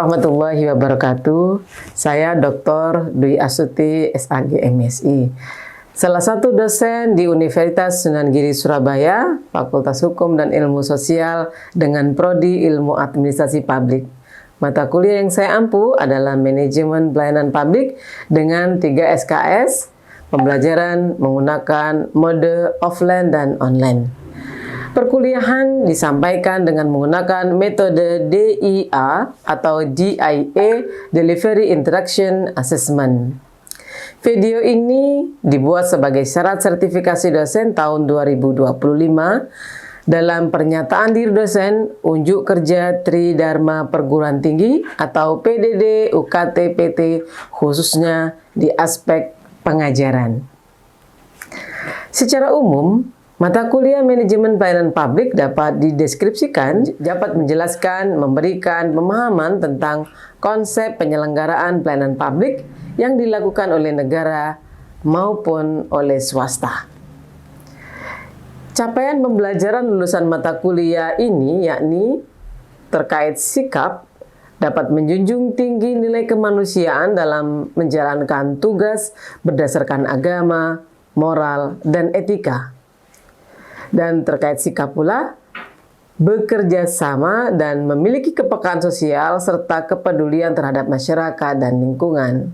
warahmatullahi wabarakatuh. Saya Dr. Dwi Astuti, SAG MSI. Salah satu dosen di Universitas Sunan Giri Surabaya, Fakultas Hukum dan Ilmu Sosial dengan Prodi Ilmu Administrasi Publik. Mata kuliah yang saya ampu adalah Manajemen Pelayanan Publik dengan 3 SKS, pembelajaran menggunakan mode offline dan online. Perkuliahan disampaikan dengan menggunakan metode DIA atau DIA, Delivery Interaction Assessment. Video ini dibuat sebagai syarat sertifikasi dosen tahun 2025 dalam pernyataan diri dosen unjuk kerja Tridharma Perguruan Tinggi atau PDD UKT PT khususnya di aspek pengajaran. Secara umum, mata kuliah Manajemen Pelayanan Publik dapat dideskripsikan, dapat menjelaskan, memberikan pemahaman tentang konsep penyelenggaraan pelayanan publik yang dilakukan oleh negara maupun oleh swasta. Capaian pembelajaran lulusan mata kuliah ini yakni terkait sikap, dapat menjunjung tinggi nilai kemanusiaan dalam menjalankan tugas berdasarkan agama, moral, dan etika. Dan terkait sikap pula, bekerja sama dan memiliki kepekaan sosial serta kepedulian terhadap masyarakat dan lingkungan.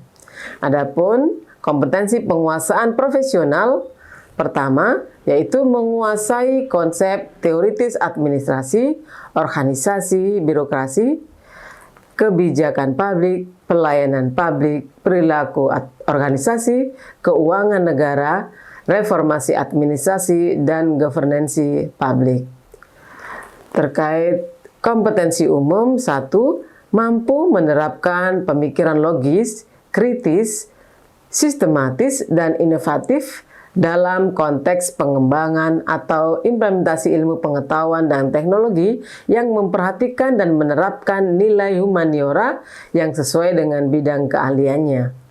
Adapun kompetensi penguasaan profesional, pertama yaitu menguasai konsep teoritis administrasi, organisasi, birokrasi, kebijakan publik, pelayanan publik, perilaku organisasi, keuangan negara, reformasi administrasi, dan governansi publik. Terkait kompetensi umum, 1. Mampu menerapkan pemikiran logis, kritis, sistematis, dan inovatif dalam konteks pengembangan atau implementasi ilmu pengetahuan dan teknologi yang memperhatikan dan menerapkan nilai humaniora yang sesuai dengan bidang keahliannya.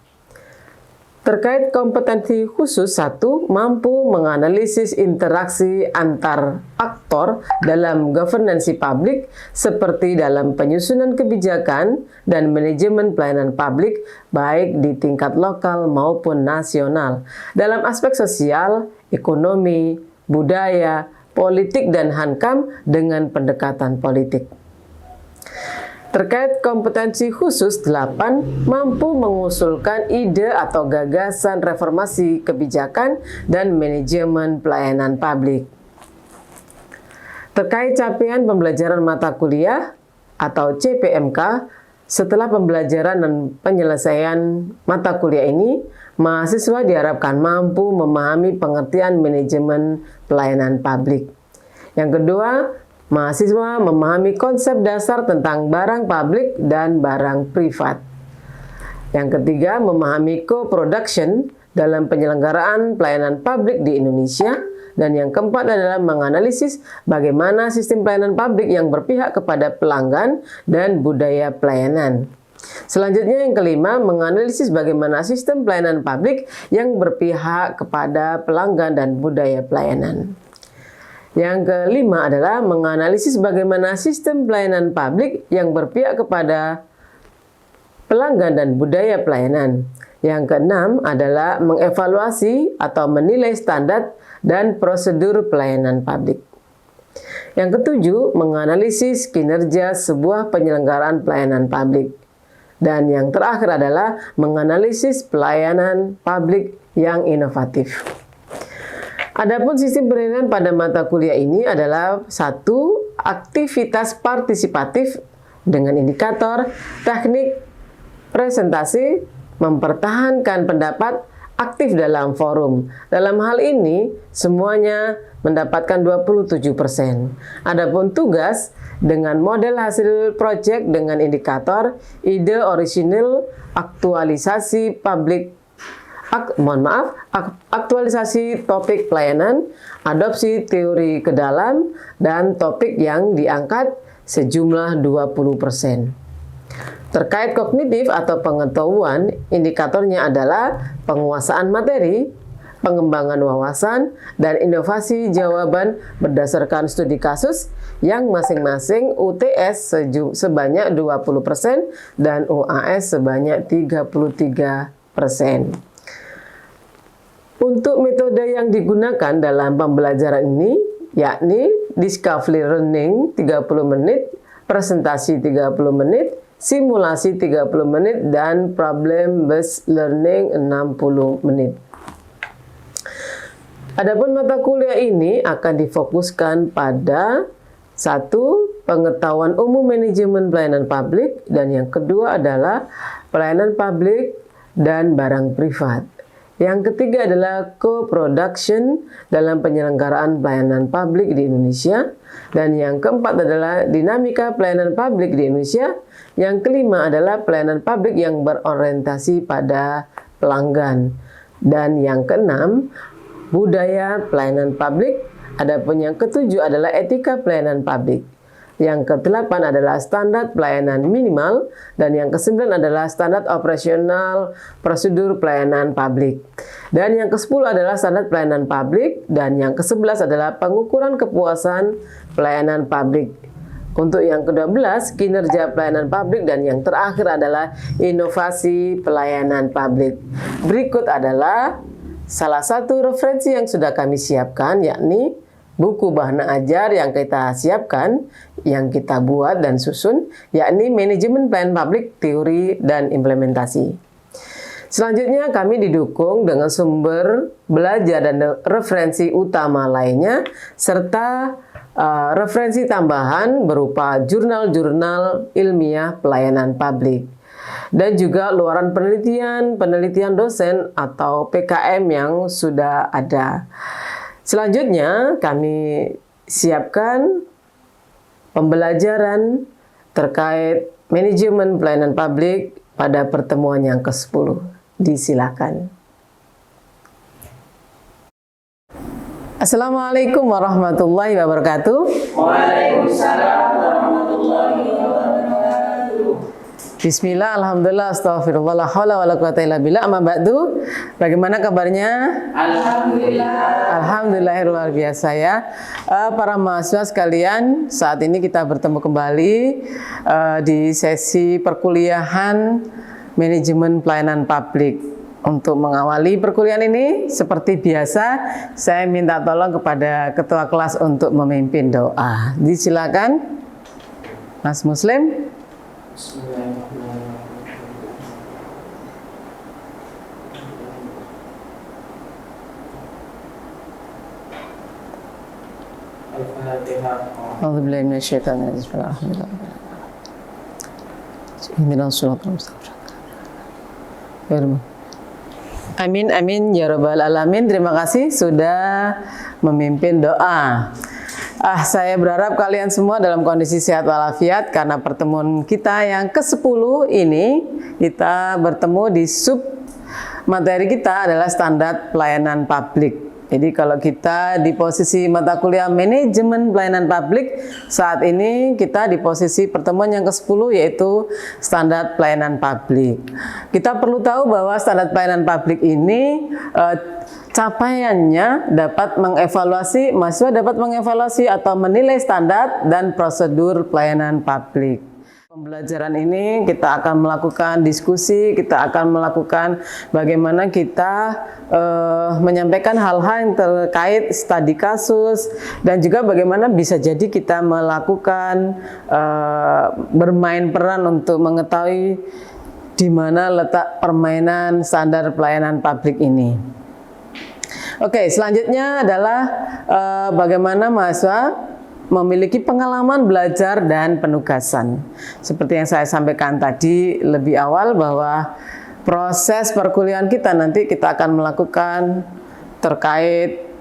Terkait kompetensi khusus, 1. Mampu menganalisis interaksi antar aktor dalam governansi publik seperti dalam penyusunan kebijakan dan manajemen pelayanan publik baik di tingkat lokal maupun nasional dalam aspek sosial, ekonomi, budaya, politik, dan hankam dengan pendekatan politik. Terkait kompetensi khusus 8, mampu mengusulkan ide atau gagasan reformasi kebijakan dan manajemen pelayanan publik. Terkait capaian pembelajaran mata kuliah atau CPMK, setelah pembelajaran dan penyelesaian mata kuliah ini, mahasiswa diharapkan mampu memahami pengertian manajemen pelayanan publik. Yang kedua, mahasiswa memahami konsep dasar tentang barang publik dan barang privat. Yang ketiga, memahami co-production dalam penyelenggaraan pelayanan publik di Indonesia. Dan yang keempat adalah menganalisis bagaimana sistem pelayanan publik yang berpihak kepada pelanggan dan budaya pelayanan. Selanjutnya yang kelima, menganalisis bagaimana sistem pelayanan publik yang berpihak kepada pelanggan dan budaya pelayanan. Yang kelima adalah menganalisis bagaimana sistem pelayanan publik yang berpihak kepada pelanggan dan budaya pelayanan. Yang keenam adalah mengevaluasi atau menilai standar dan prosedur pelayanan publik. Yang ketujuh, menganalisis kinerja sebuah penyelenggaraan pelayanan publik. Dan yang terakhir adalah menganalisis pelayanan publik yang inovatif. Adapun sistem penilaian pada mata kuliah ini adalah 1. Aktivitas partisipatif dengan indikator, teknik, presentasi, mempertahankan pendapat, aktif dalam forum. Dalam hal ini, semuanya mendapatkan 27%. Adapun tugas dengan model hasil proyek dengan indikator, ide orisinil, aktualisasi publik, aktualisasi topik pelayanan, adopsi teori ke dalam, dan topik yang diangkat sejumlah 20%. Terkait kognitif atau pengetahuan, indikatornya adalah penguasaan materi, pengembangan wawasan, dan inovasi jawaban berdasarkan studi kasus yang masing-masing UTS sebanyak 20% dan UAS sebanyak 33%. Untuk metode yang digunakan dalam pembelajaran ini yakni discovery learning 30 menit, presentasi 30 menit, simulasi 30 menit, dan problem based learning 60 menit. Adapun mata kuliah ini akan difokuskan pada satu, pengetahuan umum manajemen pelayanan publik, dan yang kedua adalah pelayanan publik dan barang privat. Yang ketiga adalah co-production dalam penyelenggaraan pelayanan publik di Indonesia. Dan yang keempat adalah dinamika pelayanan publik di Indonesia. Yang kelima adalah pelayanan publik yang berorientasi pada pelanggan. Dan yang keenam, budaya pelayanan publik. Adapun yang ketujuh adalah etika pelayanan publik. Yang kedelapan adalah standar pelayanan minimal, dan yang kesembilan adalah standar operasional prosedur pelayanan publik. Dan yang ke-10 adalah standar pelayanan publik, dan yang ke-11 adalah pengukuran kepuasan pelayanan publik. Untuk yang ke-12, kinerja pelayanan publik, dan yang terakhir adalah inovasi pelayanan publik. Berikut adalah salah satu referensi yang sudah kami siapkan, yakni buku bahan ajar yang kita siapkan, yang kita buat dan susun, yakni Manajemen Pelayanan Publik, Teori dan Implementasi. Selanjutnya kami didukung dengan sumber belajar dan referensi utama lainnya, serta referensi tambahan berupa jurnal-jurnal ilmiah pelayanan publik. Dan juga luaran penelitian dosen atau PKM yang sudah ada. Selanjutnya kami siapkan pembelajaran terkait manajemen pelayanan publik pada pertemuan yang ke-10. Disilakan. Assalamualaikum warahmatullahi wabarakatuh. Waalaikumsalam warahmatullahi wabarakatuh. Bismillah, alhamdulillah, astagfirullah, la haula wala quwata illa billah, amma ba'du. Bagaimana kabarnya? Alhamdulillah. Alhamdulillah, luar biasa ya. Para mahasiswa sekalian, saat ini kita bertemu kembali di sesi perkuliahan manajemen pelayanan publik. Untuk mengawali perkuliahan ini, seperti biasa, saya minta tolong kepada ketua kelas untuk memimpin doa. Disilakan, Mas Muslim. A'udzubillahi minasyaitonir rajim. Amin, amin, ya rabbal alamin. Terima kasih sudah memimpin doa. Saya berharap kalian semua dalam kondisi sehat walafiat, karena pertemuan kita yang ke-10 ini kita bertemu di sub materi kita adalah standar pelayanan publik. Jadi kalau kita di posisi mata kuliah manajemen pelayanan publik, saat ini kita di posisi pertemuan yang ke-10 yaitu standar pelayanan publik. Kita perlu tahu bahwa standar pelayanan publik ini capaiannya dapat mengevaluasi, mahasiswa dapat mengevaluasi atau menilai standar dan prosedur pelayanan publik. Pembelajaran ini kita akan melakukan diskusi, kita akan melakukan bagaimana kita menyampaikan hal-hal yang terkait studi kasus, dan juga bagaimana bisa jadi kita melakukan bermain peran untuk mengetahui di mana letak permainan standar pelayanan publik ini. Oke, selanjutnya adalah bagaimana mahasiswa memiliki pengalaman belajar dan penugasan. Seperti yang saya sampaikan tadi lebih awal, bahwa proses perkuliahan kita nanti kita akan melakukan terkait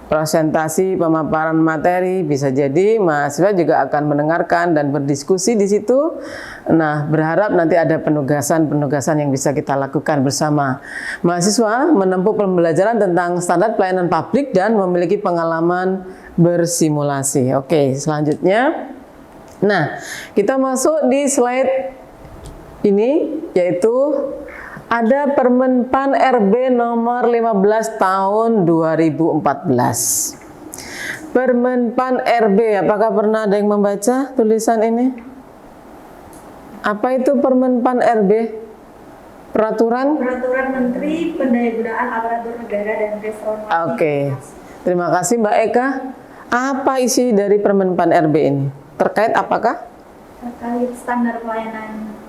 presentasi pemaparan materi, bisa jadi mahasiswa juga akan mendengarkan dan berdiskusi di situ. Nah, berharap nanti ada penugasan-penugasan yang bisa kita lakukan bersama. Mahasiswa menempuh pembelajaran tentang standar pelayanan publik dan memiliki pengalaman bersimulasi. Oke, selanjutnya. Nah, kita masuk di slide ini, yaitu Ada Permenpan RB nomor 15 tahun 2014. Permenpan RB, apakah pernah ada yang membaca tulisan ini? Apa itu Permenpan RB? Peraturan Menteri Pendayagunaan Aparatur Negara dan Reformasi. Oke. Terima kasih Mbak Eka. Apa isi dari Permenpan RB ini? Terkait apakah? Terkait standar pelayanan.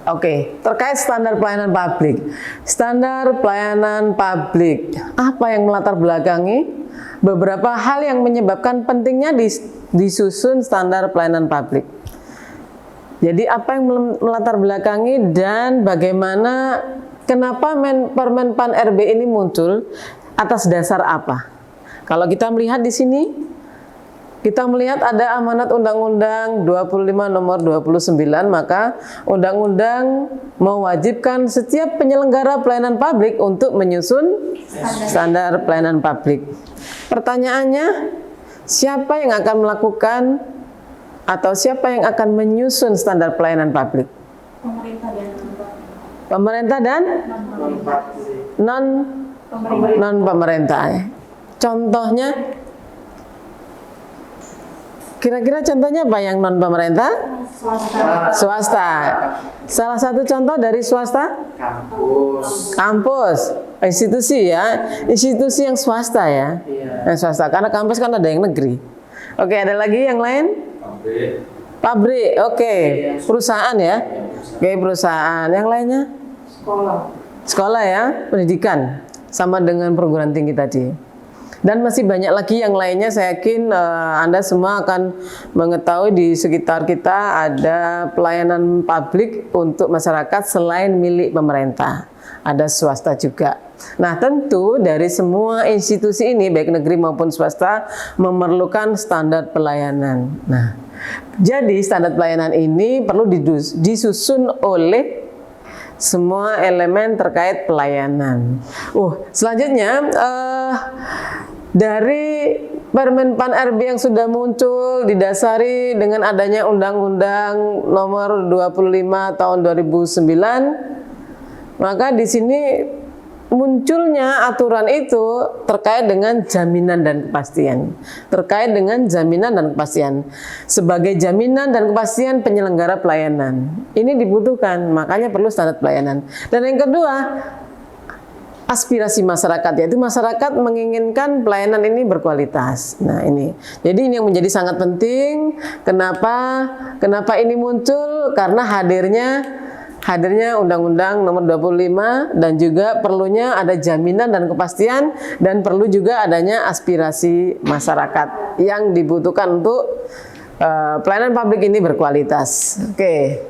Oke, terkait standar pelayanan publik. Standar pelayanan publik. Apa yang melatar belakangi beberapa hal yang menyebabkan pentingnya disusun standar pelayanan publik? Jadi apa yang melatar belakangi dan bagaimana kenapa Permenpan RB ini muncul, atas dasar apa? Kalau kita melihat di sini, kita melihat ada amanat Undang-Undang 25 nomor 29, maka Undang-Undang mewajibkan setiap penyelenggara pelayanan publik untuk menyusun standar pelayanan publik. Pertanyaannya, siapa yang akan melakukan atau siapa yang akan menyusun standar pelayanan publik? Pemerintah dan non-pemerintah. Contohnya, kira-kira contohnya apa yang non-pemerintah? Swasta. Salah satu contoh dari swasta? Kampus. Institusi ya. Institusi yang swasta ya. Yang swasta. Karena kampus kan ada yang negeri. Oke, ada lagi yang lain? Pabrik. Oke. Perusahaan ya. Oke, perusahaan. Yang lainnya? Sekolah ya. Pendidikan. Sama dengan perguruan tinggi tadi. Dan masih banyak lagi yang lainnya. Saya yakin Anda semua akan mengetahui di sekitar kita ada pelayanan publik untuk masyarakat selain milik pemerintah. Ada swasta juga. Nah, tentu dari semua institusi ini baik negeri maupun swasta memerlukan standar pelayanan. Nah, jadi standar pelayanan ini perlu disusun oleh semua elemen terkait pelayanan. Selanjutnya dari Permenpan RB yang sudah muncul didasari dengan adanya Undang-Undang nomor 25 tahun 2009, maka di sini munculnya aturan itu terkait dengan jaminan dan kepastian. Terkait dengan jaminan dan kepastian. Sebagai jaminan dan kepastian penyelenggara pelayanan. Ini dibutuhkan, makanya perlu standar pelayanan. Dan yang kedua, aspirasi masyarakat, yaitu masyarakat menginginkan pelayanan ini berkualitas. Nah, ini. Jadi ini yang menjadi sangat penting. Kenapa ini muncul? Karena hadirnya Undang-Undang nomor 25 dan juga perlunya ada jaminan dan kepastian dan perlu juga adanya aspirasi masyarakat yang dibutuhkan untuk pelayanan publik ini berkualitas. Oke.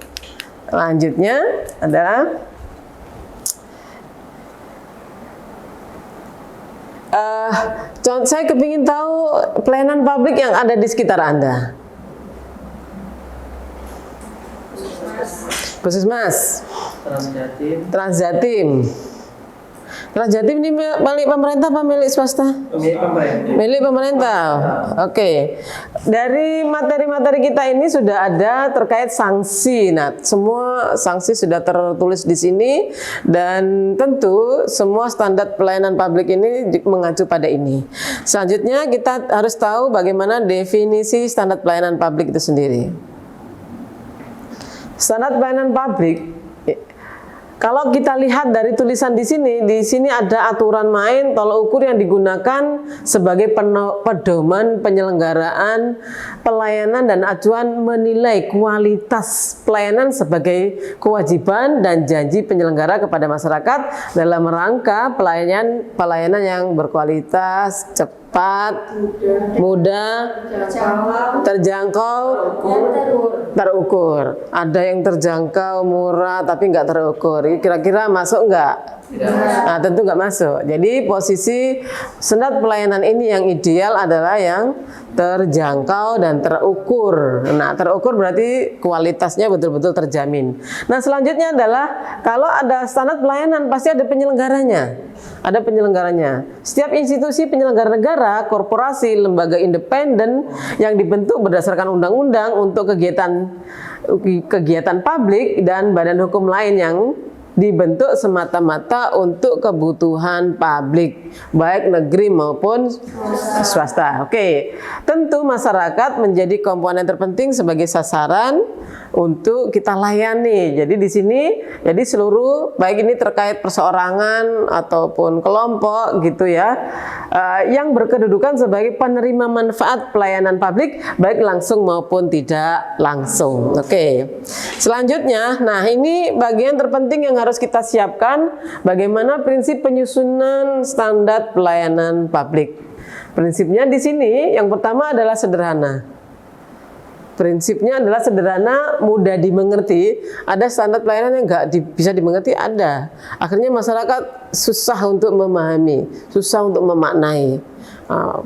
Lanjutnya adalah saya kepingin tahu pelayanan publik yang ada di sekitar Anda. Puskesmas, Transjatim. Transjatim ini milik pemerintah apa milik swasta? Milik pemerintah. Oke. Dari materi-materi kita ini sudah ada terkait sanksi. Nah, semua sanksi sudah tertulis di sini dan tentu semua standar pelayanan publik ini mengacu pada ini. Selanjutnya kita harus tahu bagaimana definisi standar pelayanan publik itu sendiri. Standar pelayanan publik, kalau kita lihat dari tulisan di sini ada aturan main tolak ukur yang digunakan sebagai pedoman penyelenggaraan pelayanan dan acuan menilai kualitas pelayanan sebagai kewajiban dan janji penyelenggara kepada masyarakat dalam rangka pelayanan yang berkualitas, cepat, mudah, terjangkau, terukur. Ada yang terjangkau, murah, tapi nggak terukur. Kira-kira masuk nggak? Nah, tentu nggak masuk. Jadi posisi standar pelayanan ini yang ideal adalah yang terjangkau dan terukur. Nah, terukur berarti kualitasnya betul-betul terjamin. Nah, selanjutnya adalah kalau ada standar pelayanan pasti ada penyelenggaranya. Ada penyelenggaranya. Setiap institusi penyelenggara negara, korporasi, lembaga independen yang dibentuk berdasarkan undang-undang untuk kegiatan publik dan badan hukum lain yang dibentuk semata-mata untuk kebutuhan publik, baik negeri maupun swasta. Oke, tentu masyarakat menjadi komponen terpenting sebagai sasaran untuk kita layani. Jadi di sini, jadi seluruh baik ini terkait perseorangan ataupun kelompok gitu ya, yang berkedudukan sebagai penerima manfaat pelayanan publik, baik langsung maupun tidak langsung. Oke. Selanjutnya, nah ini bagian terpenting yang harus kita siapkan, bagaimana prinsip penyusunan standar pelayanan publik. Prinsipnya di sini yang pertama adalah sederhana. Prinsipnya adalah sederhana, mudah dimengerti. Ada standar pelayanan yang bisa dimengerti, ada. Akhirnya masyarakat susah untuk memahami, susah untuk memaknai.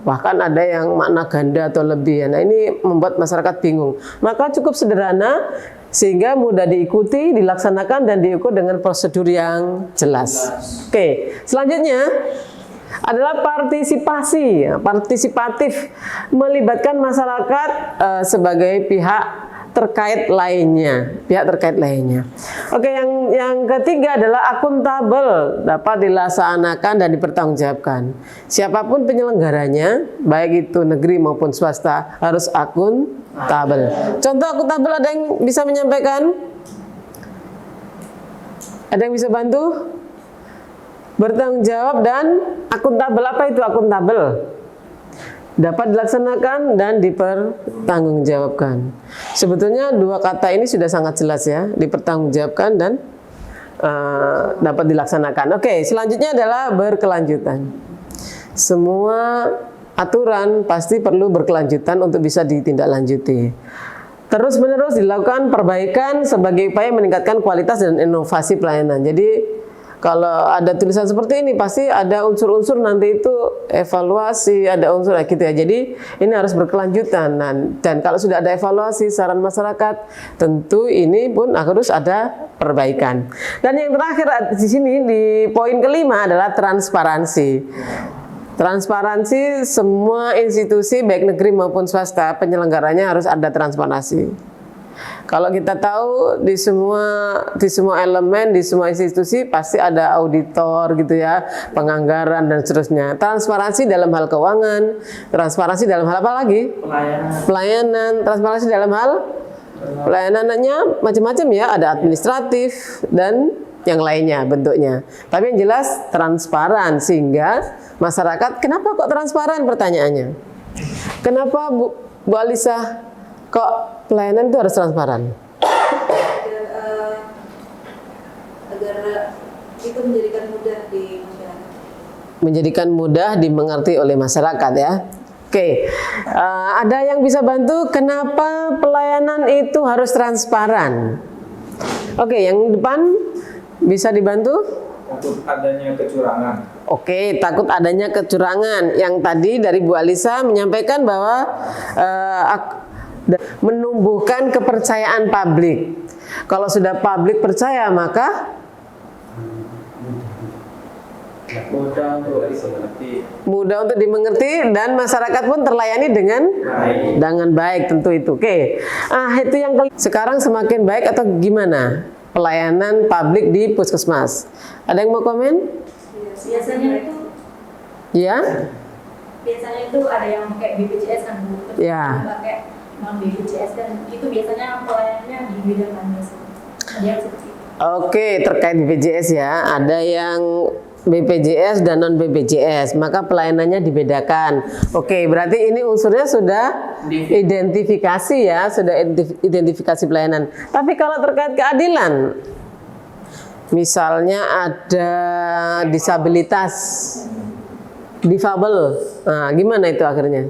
Bahkan ada yang makna ganda atau lebih. Nah ini membuat masyarakat bingung. Maka cukup sederhana sehingga mudah diikuti, dilaksanakan dan diukur dengan prosedur yang jelas. Oke, selanjutnya adalah partisipasi, partisipatif, melibatkan masyarakat sebagai pihak terkait lainnya, Oke, yang ketiga adalah akuntabel, dapat dilaksanakan dan dipertanggungjawabkan. Siapapun penyelenggaranya, baik itu negeri maupun swasta, harus akuntabel. Contoh akuntabel, ada yang bisa menyampaikan? Ada yang bisa bantu? Bertanggung jawab dan akuntabel. Apa itu akuntabel? Dapat dilaksanakan dan dipertanggungjawabkan. Sebetulnya dua kata ini sudah sangat jelas ya, dipertanggungjawabkan dan dapat dilaksanakan. Oke, selanjutnya adalah berkelanjutan. Semua aturan pasti perlu berkelanjutan untuk bisa ditindaklanjuti. Terus-menerus dilakukan perbaikan sebagai upaya meningkatkan kualitas dan inovasi pelayanan. Jadi kalau ada tulisan seperti ini pasti ada unsur-unsur nanti itu evaluasi, ada unsur gitu ya. Jadi ini harus berkelanjutan dan kalau sudah ada evaluasi saran masyarakat, tentu ini pun harus ada perbaikan. Dan yang terakhir di sini di poin kelima adalah transparansi. Transparansi, semua institusi baik negeri maupun swasta penyelenggaranya harus ada transparansi. Kalau kita tahu di semua elemen, di semua institusi pasti ada auditor gitu ya, penganggaran dan seterusnya. Transparansi dalam hal keuangan, transparansi dalam hal apa lagi? Pelayanan, transparansi dalam hal pelayanannya macam-macam ya, ada administratif dan yang lainnya bentuknya. Tapi yang jelas transparan sehingga masyarakat, kenapa kok transparan pertanyaannya? Kenapa Bu Alisa kok pelayanan itu harus transparan? Agar itu menjadikan mudah di masyarakat. Menjadikan mudah dimengerti oleh masyarakat ya. Oke, ada yang bisa bantu kenapa pelayanan itu harus transparan? Oke, yang depan bisa dibantu? Takut adanya kecurangan. Oke, takut adanya kecurangan. Yang tadi dari Bu Alisa menyampaikan bahwa menumbuhkan kepercayaan publik. Kalau sudah publik percaya maka mudah untuk dimengerti dan masyarakat pun terlayani dengan baik tentu itu. Oke. Itu yang sekarang semakin baik atau gimana pelayanan publik di puskesmas? Ada yang mau komen? Biasanya itu ada yang pakai BPJS kan Bu, terus pakai non BPJS dan itu biasanya pelayanannya dibedakan biasanya. Oke, terkait BPJS ya, ada yang BPJS dan non BPJS, maka pelayanannya dibedakan. Oke, berarti ini unsurnya sudah identifikasi ya, sudah identifikasi pelayanan. Tapi kalau terkait keadilan, misalnya ada disabilitas, difabel, gimana itu akhirnya?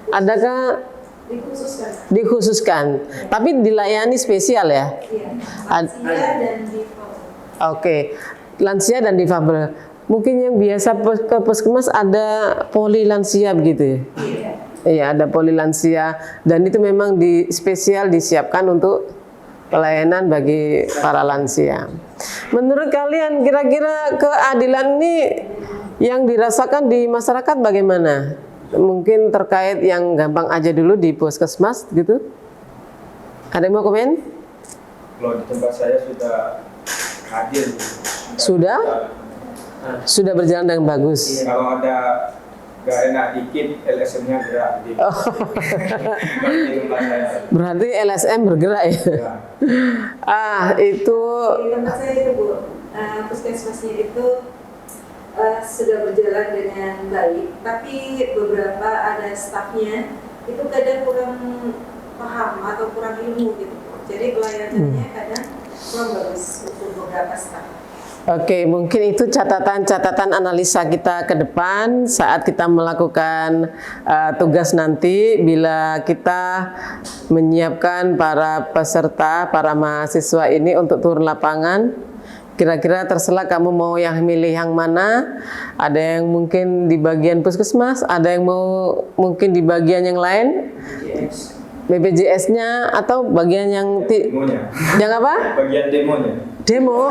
Adakah dikhususkan, tapi dilayani spesial ya? Lansia dan difabel. Oke. Lansia dan difabel. Mungkin yang biasa ke puskesmas ada poli lansia begitu ya? Iya, ada poli lansia dan itu memang spesial disiapkan untuk pelayanan bagi para lansia. Menurut kalian kira-kira keadilan ini yang dirasakan di masyarakat bagaimana? Mungkin terkait yang gampang aja dulu di puskesmas gitu. Ada yang mau komen? Kalau di tempat saya sudah hadir. Sudah berjalan dengan bagus. Kalau ada nggak enak dikit, LSM-nya gerak. Berarti LSM bergerak ya? Itu Di tempat saya itu Bu, puskesmasnya itu sudah berjalan dengan baik, tapi beberapa ada stafnya itu kadang kurang paham atau kurang ilmu gitu. Jadi pelayanannya kadang kurang bagus untuk beberapa staf. Oke, mungkin itu catatan-catatan analisa kita ke depan saat kita melakukan tugas nanti bila kita menyiapkan para peserta, para mahasiswa ini untuk turun lapangan. Kira-kira terserah kamu mau yang milih yang mana. Ada yang mungkin di bagian puskesmas, ada yang mau mungkin di bagian yang lain. BPJS-nya atau bagian yang yang apa? Bagian demonya. Demo.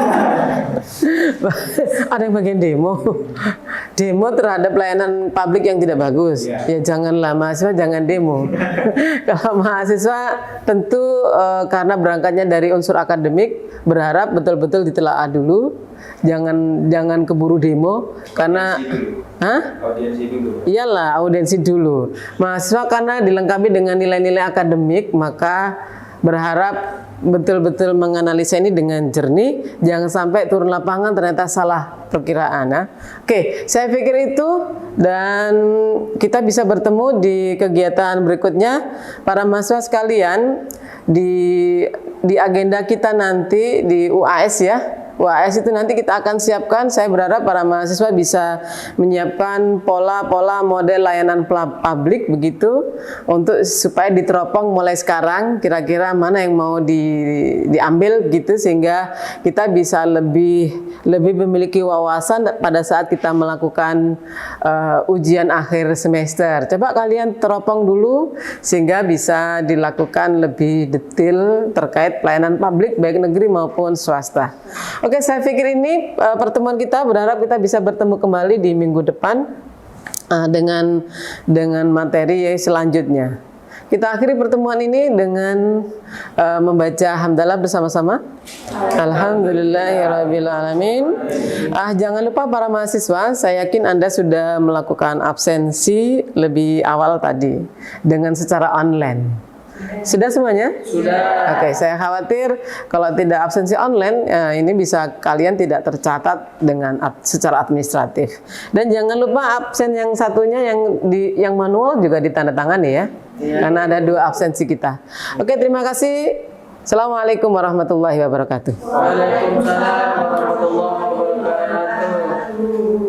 Ada yang bagian demo. Demo terhadap pelayanan publik yang tidak bagus. Ya janganlah mahasiswa, jangan demo. Kalau mahasiswa tentu karena berangkatnya dari unsur akademik, berharap betul-betul ditelaah dulu. Jangan keburu demo karena Audiensi dulu. Iyalah, audiensi dulu. Mahasiswa karena dilengkapi dengan nilai-nilai akademik, maka berharap betul-betul menganalisa ini dengan jernih. Jangan sampai turun lapangan ternyata salah perkiraan. Oke, saya pikir itu, dan kita bisa bertemu di kegiatan berikutnya. Para mahasiswa sekalian, di agenda kita nanti di UAS ya. UAS itu nanti kita akan siapkan. Saya berharap para mahasiswa bisa menyiapkan pola-pola model layanan publik begitu, untuk supaya diteropong mulai sekarang kira-kira mana yang mau diambil gitu, sehingga kita bisa lebih memiliki wawasan pada saat kita melakukan ujian akhir semester. Coba kalian teropong dulu sehingga bisa dilakukan lebih detail terkait pelayanan publik baik negeri maupun swasta. Oke, saya pikir ini pertemuan kita, berharap kita bisa bertemu kembali di minggu depan dengan materi selanjutnya. Kita akhiri pertemuan ini dengan membaca hamdalah bersama-sama. Alhamdulillahirabbil alamin. Jangan lupa para mahasiswa, saya yakin Anda sudah melakukan absensi lebih awal tadi dengan secara online. Sudah semuanya? Sudah. Oke, saya khawatir kalau tidak absensi online, ini bisa kalian tidak tercatat dengan secara administratif. Dan jangan lupa absen yang satunya yang manual juga ditandatangani ya. Karena ada 2 absensi kita. Oke, terima kasih. Assalamualaikum warahmatullahi wabarakatuh. Waalaikumsalam warahmatullahi wabarakatuh.